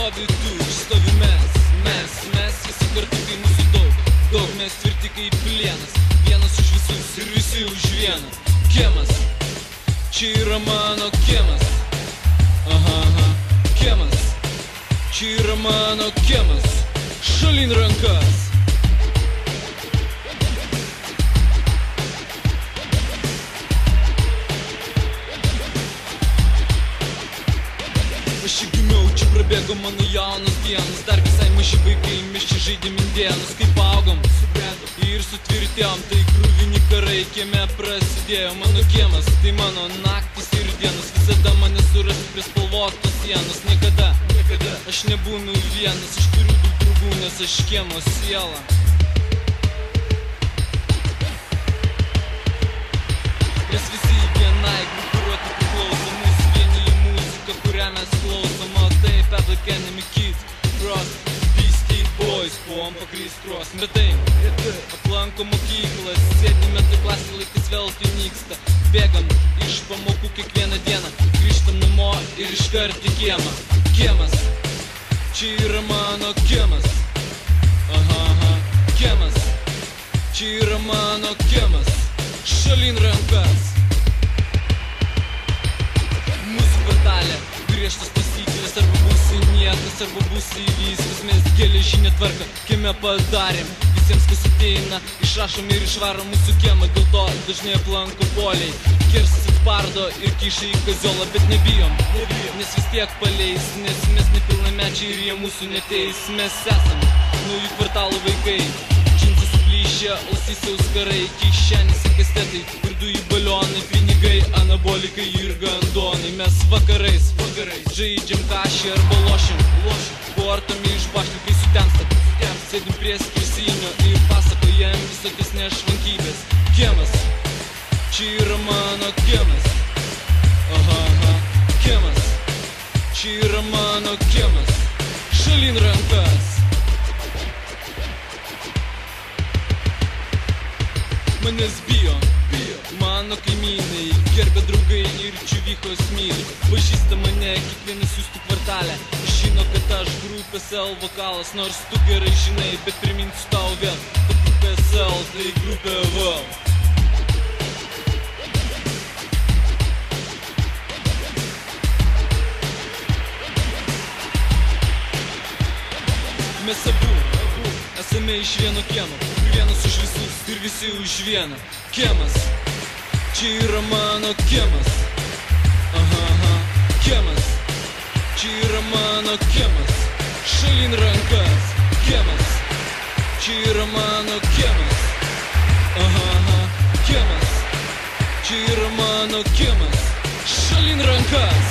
stovi tu, stovi mes visi kartu, kai mūsų daug, mes tvirti kaip plienas, vienas už visus ir visi už vieną. Kiemas, čia yra mano kiemas, kiemas, čia yra mano kiemas, šalin rankas. Aš čia gimiau, čia prabėgo mano jaunas dienas, dar visai maži vaikai, mes čia žaidėm indėnus, kaip augom, subrendom ir sutvirtėjom, tai krūvini karai kieme prasidėjo. Mano kiemas, tai mano naktis ir dienas, visada mane surasi prie spalvotos sienos. Niekada aš nebūnu vienas, aš turiu daug draugų, nes aš kiemo siela. Mes visi vienai grupuoti priklausom, mūsų vienyje muzika, kurią mes klausom. O taip, Public Enemy Kids, Cross, Beastie Boys, buvom pakrys Cross. Bet taip, aplanko mokyklas, sėdime tai klasė, laikas vėl tai nyksta. Bėgam iš pamokų kiekvieną dieną, grįžtam namo ir iškart į kiemą. Kiemas, čia yra mano kiemas, kiemas, čia yra mano kiemas, šalin rankas. Mūsų kvartalė, griežtas taisyklės, arba būsi niekas, arba būsi viskas. Mes geležinę tvarką kieme padarėm, visiems kas ateina, išrašom ir išvarom mūsų kiemą. Dėl to dažnai aplanko poliai, kirsas atspardo ir kiša į kaziolą. Bet nebijom, nes vis tiek paleis, nes mes nepilnamečiai ir jie mūsų neteis. Mes esam naujų kvartalų vaikai, džinsai suplyšę, ausys auskarai, kišenėse kastetai ir dujų balionai, pinigai, anabolikai ir gandonai. Mes vakarais žaidžiam kašį arba lošim, kortomi iš bašlių, kai sutemstam, sėdim prie skersinio ir pasakojam visokias nešvankybės. Kiemas, čia yra mano kiemas, kiemas, čia yra mano kiemas, šalin rankas. Manęs bijo, mano kaimynai, gerbė draugai ir čiuvychos myli. Pažįsta mane kiekvienas jūsų kvartalė, žino, kad aš grupės L vokalas. Nors tu gerai žinai, bet priminsiu tau vėl, kad grupės L tai grupė V. Mes abu esame iš vieno kiemo, vienas už visus ir visi už vieną. Kiemas, čia yra mano kiemas, kiemas, čia yra mano kiemas, šalin rankas. Kiemas, čia yra mano kiemas, kiemas, čia yra mano kiemas, šalin rankas.